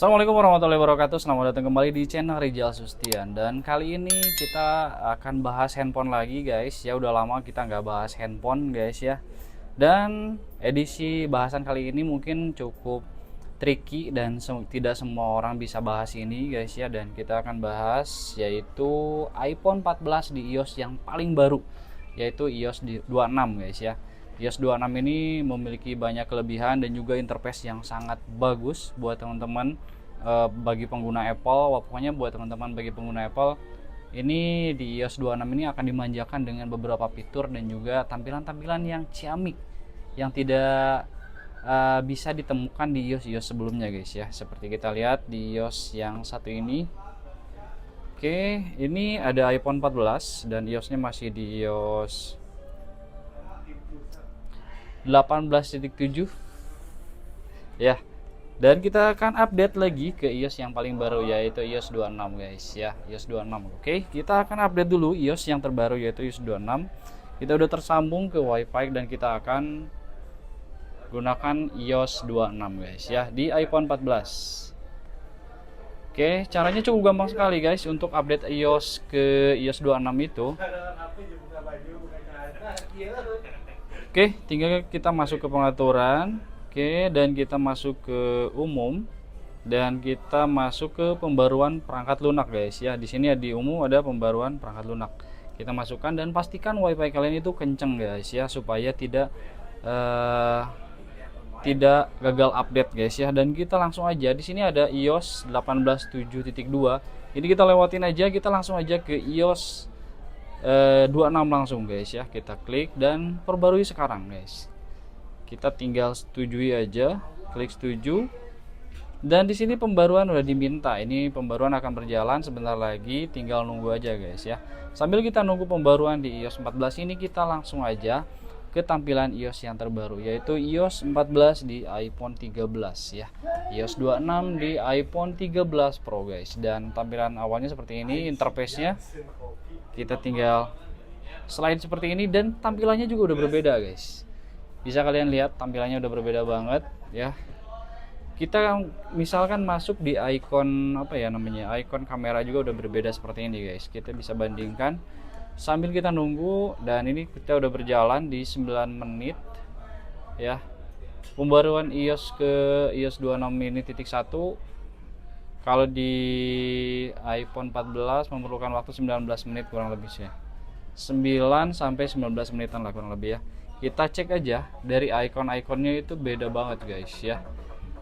Assalamualaikum warahmatullahi wabarakatuh. Selamat datang kembali di channel Rijal Sustian. Dan kali ini kita akan bahas handphone lagi guys. Ya udah lama kita nggak bahas handphone guys ya. Dan edisi bahasan kali ini mungkin cukup tricky dan tidak semua orang bisa bahas ini guys ya. Dan kita akan bahas yaitu iPhone 14 di iOS yang paling baru, yaitu iOS 26 guys ya. iOS 26 ini memiliki banyak kelebihan dan juga interface yang sangat bagus buat teman-teman bagi pengguna Apple. Pokoknya buat teman-teman bagi pengguna Apple ini di iOS 26 ini akan dimanjakan dengan beberapa fitur dan juga tampilan-tampilan yang ciamik yang tidak bisa ditemukan di iOS sebelumnya guys ya. Seperti kita lihat di iOS yang satu ini. Oke, ini ada iPhone 14 dan iOS-nya masih di iOS 18.7 ya. Dan kita akan update lagi ke iOS yang paling baru yaitu iOS 26 guys ya, iOS 26. Oke, kita akan update dulu iOS yang terbaru yaitu iOS 26. Kita udah tersambung ke WiFi dan kita akan gunakan iOS 26 guys ya di iPhone 14. Oke, caranya cukup gampang sekali guys untuk update iOS ke iOS 26 itu. Oke, tinggal kita masuk ke pengaturan. Oke, dan kita masuk ke umum dan kita masuk ke pembaruan perangkat lunak guys ya. Di sini di umum ada pembaruan perangkat lunak. Kita masukkan dan pastikan WiFi kalian itu kenceng guys ya supaya tidak gagal update guys ya. Dan kita langsung aja di sini ada iOS 18.7.2. Ini kita lewatin aja, kita langsung aja ke iOS 26 langsung guys ya. Kita klik dan perbarui sekarang guys. Kita tinggal setujui aja, klik setuju. Dan di sini pembaruan udah diminta. Ini pembaruan akan berjalan sebentar lagi, tinggal nunggu aja guys ya. Sambil kita nunggu pembaruan di iOS 14 ini, kita langsung aja ke tampilan iOS yang terbaru yaitu iOS 14 di iPhone 13 ya. iOS 26 di iPhone 13 Pro guys. Dan tampilan awalnya seperti ini, interface-nya kita tinggal slide seperti ini dan tampilannya juga udah berbeda guys. Bisa kalian lihat tampilannya udah berbeda banget ya. Kita misalkan masuk di icon icon kamera juga udah berbeda seperti ini guys. Kita bisa bandingkan sambil kita nunggu dan ini kita udah berjalan di 9 menit ya. Pembaruan iOS ke iOS 26 ini titik 1 kalau di iPhone 14 memerlukan waktu 19 menit kurang lebih ya. 9 sampai 19 menitan lah kurang lebih ya. Kita cek aja dari icon-iconnya itu beda banget guys ya.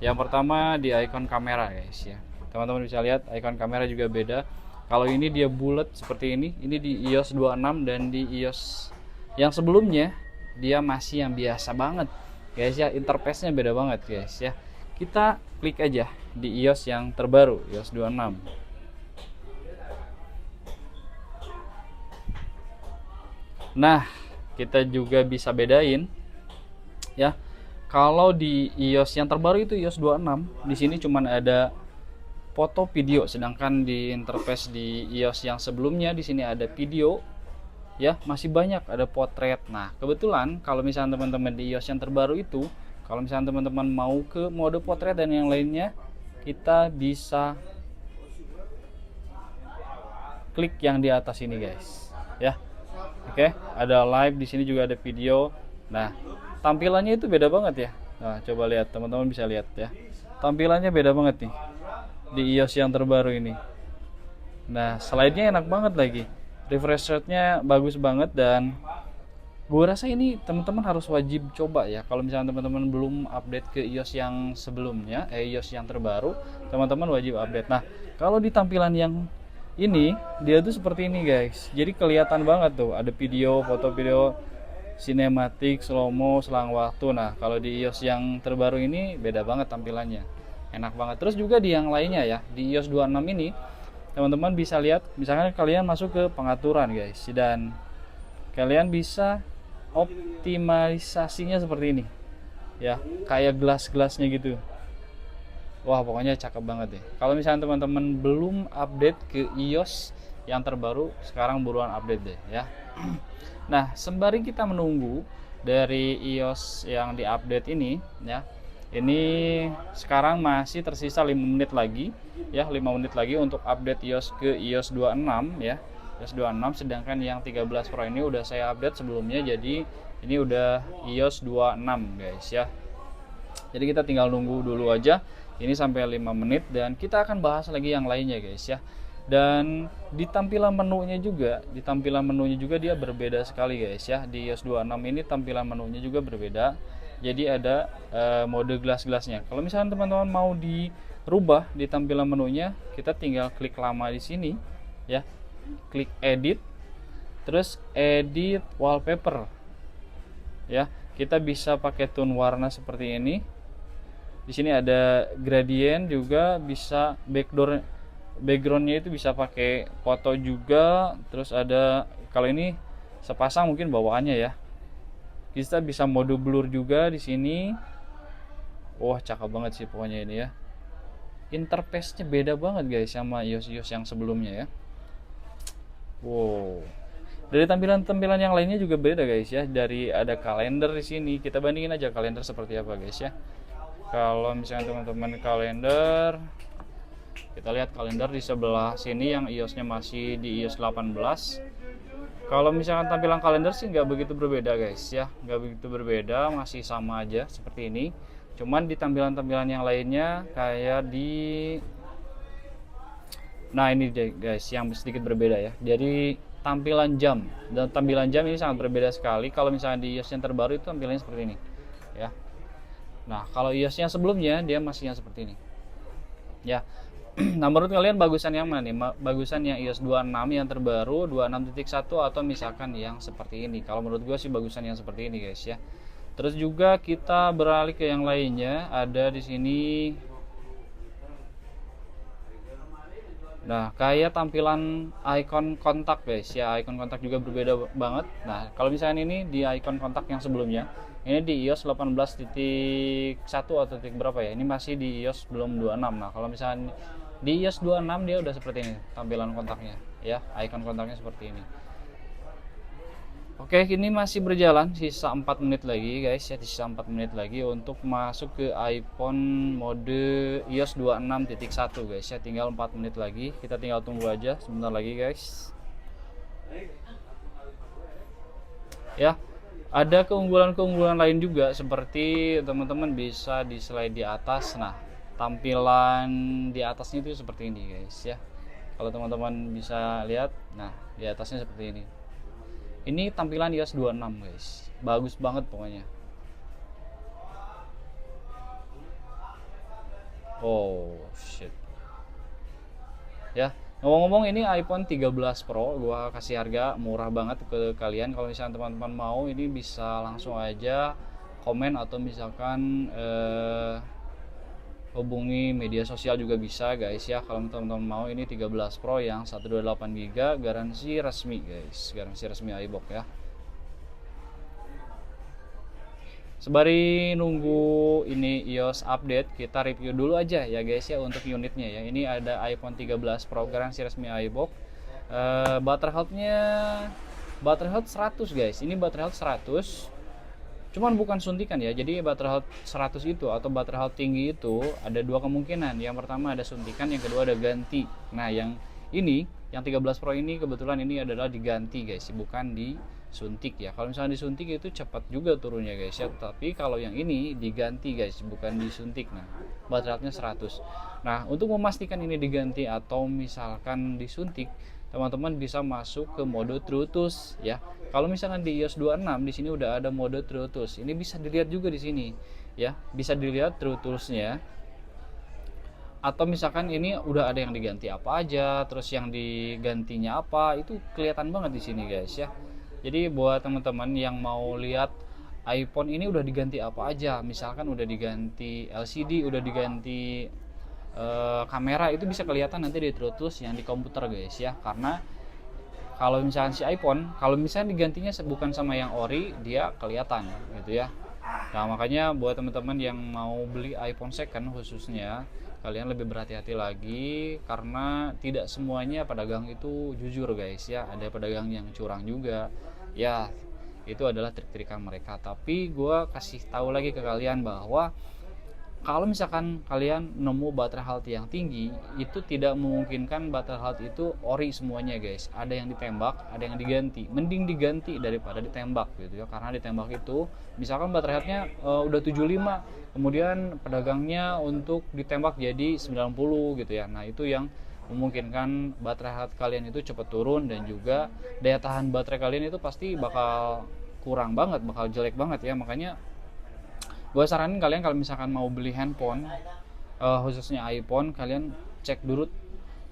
Yang pertama di icon kamera guys ya. Teman-teman bisa lihat icon kamera juga beda. Kalau ini dia bulat seperti ini di iOS 26 dan di iOS yang sebelumnya dia masih yang biasa banget guys ya. Interface-nya beda banget guys ya. Kita klik aja di iOS yang terbaru, iOS 26. Nah, kita juga bisa bedain ya. Kalau di iOS yang terbaru itu iOS 26, di sini cuman ada foto video, sedangkan di interface di iOS yang sebelumnya di sini ada video ya, masih banyak ada potret. Nah, kebetulan kalau misalnya teman-teman di iOS yang terbaru itu, kalau misalnya teman-teman mau ke mode potret dan yang lainnya, kita bisa klik yang di atas ini guys ya. Oke, ada live di sini juga ada video. Nah, tampilannya itu beda banget ya. Nah, coba lihat, teman-teman bisa lihat ya. Tampilannya beda banget nih di iOS yang terbaru ini. Nah, slide-nya enak banget lagi. Refresh rate-nya bagus banget dan gue rasa ini teman-teman harus wajib coba ya. Kalau misalnya teman-teman belum update ke iOS yang sebelumnya, iOS yang terbaru, teman-teman wajib update. Nah, kalau di tampilan yang ini dia tuh seperti ini guys. Jadi kelihatan banget tuh ada video, foto video, sinematik, slow-mo, selang waktu. Nah, kalau di iOS yang terbaru ini beda banget tampilannya. Enak banget. Terus juga di yang lainnya ya, di iOS 26 ini teman-teman bisa lihat, misalkan kalian masuk ke pengaturan guys dan kalian bisa optimalisasinya seperti ini ya, kayak gelas-gelasnya gitu. Wah, pokoknya cakep banget deh. Kalau misalnya teman-teman belum update ke iOS yang terbaru, sekarang buruan update deh ya. Nah, sembari kita menunggu dari iOS yang diupdate ini ya, Ini sekarang masih tersisa 5 menit lagi ya, 5 menit lagi untuk update iOS ke iOS 26 ya. iOS 26, sedangkan yang 13 Pro ini udah saya update sebelumnya, jadi ini udah iOS 26 guys ya. Jadi kita tinggal nunggu dulu aja ini sampai 5 menit dan kita akan bahas lagi yang lainnya guys ya. Dan di tampilan menunya juga, dia berbeda sekali guys ya. Di iOS 26 ini tampilan menunya juga berbeda. Jadi ada mode gelas-gelasnya. Kalau misalnya teman-teman mau dirubah di tampilan menunya, kita tinggal klik lama di sini ya. Klik edit, terus edit wallpaper. Ya, kita bisa pakai tone warna seperti ini. Di sini ada gradient juga, bisa backgroundnya itu bisa pakai foto juga. Terus ada, kalau ini sepasang mungkin bawaannya ya. Kita bisa mode blur juga di sini. Wah, cakep banget sih pokoknya ini ya. Interface-nya beda banget guys sama iOS yang sebelumnya ya. Wow. Dari tampilan-tampilan yang lainnya juga beda guys ya. Dari ada kalender di sini. Kita bandingin aja kalender seperti apa guys ya. Kalau misalnya teman-teman kalender, kita lihat kalender di sebelah sini yang iOS-nya masih di iOS 18. Kalau misalkan tampilan kalender sih nggak begitu berbeda guys ya, nggak begitu berbeda, masih sama aja seperti ini. Cuman di tampilan-tampilan yang lainnya kayak nah ini deh guys yang sedikit berbeda ya. Jadi tampilan jam ini sangat berbeda sekali. Kalau misalnya di iOS yang terbaru itu tampilannya seperti ini ya. Nah kalau iOS yang sebelumnya dia masih yang seperti ini ya. Nah menurut kalian bagusan yang mana nih? Bagusan yang iOS 26 yang terbaru 26.1 atau misalkan yang seperti ini? Kalau menurut gue sih bagusan yang seperti ini guys ya. Terus juga kita beralih ke yang lainnya, ada di sini. Nah kayak tampilan icon kontak guys ya, icon kontak juga berbeda banget. Nah kalau misalnya ini di icon kontak yang sebelumnya, ini di iOS 18.1 atau titik berapa ya, ini masih di iOS belum 26. Nah kalau misalnya di iOS 26 dia udah seperti ini tampilan kontaknya ya, icon kontaknya seperti ini. Oke, ini masih berjalan, sisa 4 menit lagi guys ya, sisa 4 menit lagi untuk masuk ke iPhone mode iOS 26.1 guys ya. Tinggal 4 menit lagi, kita tinggal tunggu aja sebentar lagi guys ya. Ada keunggulan-keunggulan lain juga, seperti teman-teman bisa di slide di atas. Nah tampilan di atasnya itu seperti ini guys ya. Kalau teman-teman bisa lihat, nah di atasnya seperti ini. Ini tampilan iOS 26 guys, bagus banget pokoknya. Oh shit ya. Ngomong-ngomong, ini iPhone 13 Pro gua kasih harga murah banget ke kalian. Kalau misalnya teman-teman mau, ini bisa langsung aja komen atau misalkan hubungi media sosial juga bisa guys ya. Kalau teman-teman mau, ini 13 Pro yang 128GB, garansi resmi guys, garansi resmi iBook ya. Sembari nunggu ini iOS update, kita review dulu aja ya guys ya untuk unitnya ya. Ini ada iPhone 13 Pro garansi resmi iBook. Battery health 100 guys. Ini battery health 100. Cuman bukan suntikan ya. Jadi baterai health 100 itu atau baterai health tinggi itu ada dua kemungkinan. Yang pertama ada suntikan, yang kedua ada ganti. Nah, yang 13 Pro ini kebetulan ini adalah diganti guys, bukan disuntik ya. Kalau misalnya disuntik itu cepat juga turunnya guys ya. Tapi kalau yang ini diganti guys, bukan disuntik. Nah, baterai health-nya 100. Nah, untuk memastikan ini diganti atau misalkan disuntik, teman-teman bisa masuk ke mode True Tools ya. Kalau misalkan di iOS 26 di sini udah ada mode True Tools. Ini bisa dilihat juga di sini ya. Bisa dilihat True Tools-nya. Atau misalkan ini udah ada yang diganti apa aja, terus yang digantinya apa, itu kelihatan banget di sini guys ya. Jadi buat teman-teman yang mau lihat iPhone ini udah diganti apa aja, misalkan udah diganti LCD, udah diganti kamera, itu bisa kelihatan nanti di True Tools yang di komputer guys ya. Karena kalau misalnya si iPhone, kalau misalnya digantinya bukan sama yang ori, dia kelihatan gitu ya. Nah makanya buat teman-teman yang mau beli iPhone second khususnya, kalian lebih berhati-hati lagi, karena tidak semuanya pedagang itu jujur guys ya. Ada pedagang yang curang juga ya, itu adalah trik-trikan mereka. Tapi gue kasih tahu lagi ke kalian bahwa kalau misalkan kalian nemu baterai health yang tinggi, itu tidak memungkinkan baterai health itu ori semuanya guys. Ada yang ditembak, ada yang diganti. Mending diganti daripada ditembak gitu ya. Karena ditembak itu, misalkan baterai healthnya udah 75, kemudian pedagangnya untuk ditembak jadi 90 gitu ya. Nah itu yang memungkinkan baterai health kalian itu cepat turun, dan juga daya tahan baterai kalian itu pasti bakal kurang banget, bakal jelek banget ya. Makanya gue saranin kalian kalau misalkan mau beli handphone, khususnya iPhone, kalian cek dulu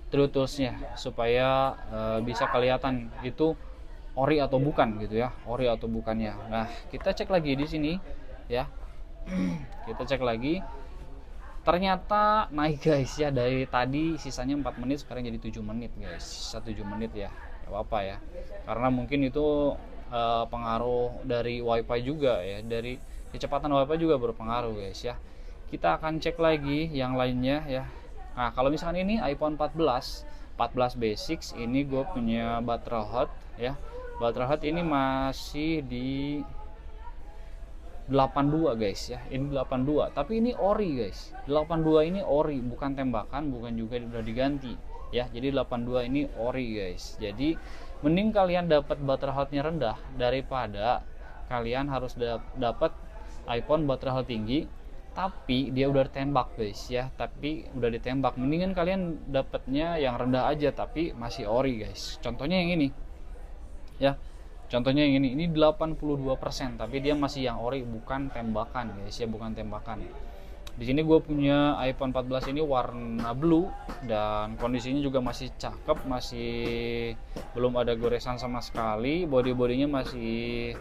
True Tools-nya supaya bisa kelihatan itu ori atau bukan gitu ya, ori atau bukannya. Nah kita cek lagi di sini ya, kita cek lagi, ternyata naik guys ya, dari tadi sisanya 4 menit sekarang jadi 7 menit guys, sisa 7 menit ya, gak apa-apa ya, karena mungkin itu pengaruh dari wifi juga ya, dari kecepatan wifi juga berpengaruh guys ya. Kita akan cek lagi yang lainnya ya. Nah kalau misalkan ini iPhone 14 Basics, ini gue punya baterai hot ya. Baterai hot ini masih di 82 guys ya, ini 82, tapi ini ori guys. 82 ini ori, bukan tembakan, bukan juga udah diganti ya. Jadi 82 ini ori guys. Jadi mending kalian dapat baterai hotnya rendah daripada kalian harus dapat iPhone baterai health tinggi tapi dia udah ditembak guys ya, tapi udah ditembak. Mendingan kalian dapatnya yang rendah aja tapi masih ori guys. Contohnya yang ini ya, contohnya yang ini 82%, tapi dia masih yang ori, bukan tembakan guys ya, bukan tembakan. Di sini gue punya iPhone 14 ini warna blue, dan kondisinya juga masih cakep, masih belum ada goresan sama sekali. Bodinya masih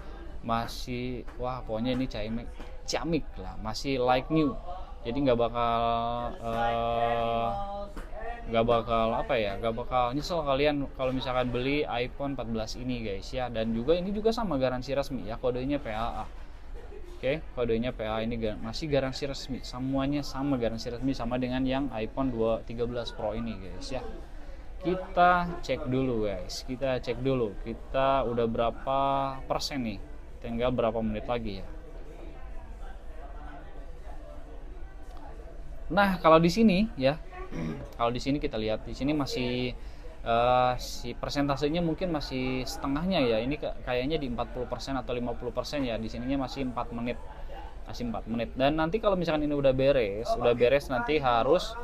wah pokoknya ini ciamik lah, masih like new. Jadi nggak bakal nyesel kalian kalau misalkan beli iPhone 14 ini guys ya. Dan juga ini juga sama garansi resmi ya, kodenya PAA. Oke, kodenya PAA ini masih garansi resmi, semuanya sama garansi resmi, sama dengan yang iPhone 13 Pro ini guys ya. Kita cek dulu guys, kita udah berapa persen nih, tinggal berapa menit lagi ya. Nah kalau di sini ya, kalau di sini kita lihat, di sini masih si persentasenya mungkin masih setengahnya ya. Ini kayaknya di 40% atau 50% ya. Di sininya masih 4 menit, masih 4 menit. Dan nanti kalau misalkan ini udah beres nanti harus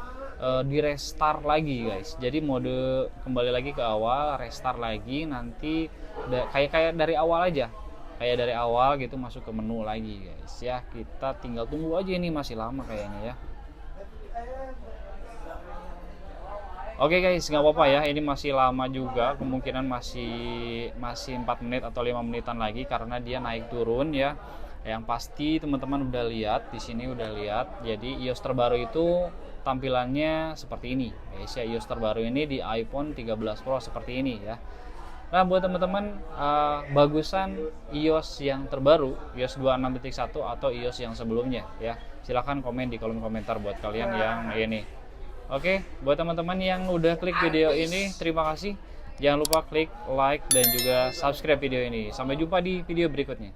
di restart lagi guys. Jadi mode kembali lagi ke awal, restart lagi, nanti kayak dari awal aja, kayak dari awal gitu, masuk ke menu lagi guys ya. Kita tinggal tunggu aja, ini masih lama kayaknya ya. Oke guys, nggak apa-apa ya, ini masih lama juga, kemungkinan masih 4 menit atau 5 menitan lagi karena dia naik turun ya. Yang pasti teman-teman udah lihat di sini, udah lihat. Jadi iOS terbaru itu tampilannya seperti ini guys ya. iOS terbaru ini di iPhone 13 Pro seperti ini ya. Nah buat teman-teman, bagusan iOS yang terbaru, iOS 26.1 atau iOS yang sebelumnya ya, silahkan komen di kolom komentar buat kalian yang ini. Oke, buat teman-teman yang udah klik video ini, terima kasih. Jangan lupa klik like dan juga subscribe video ini. Sampai jumpa di video berikutnya.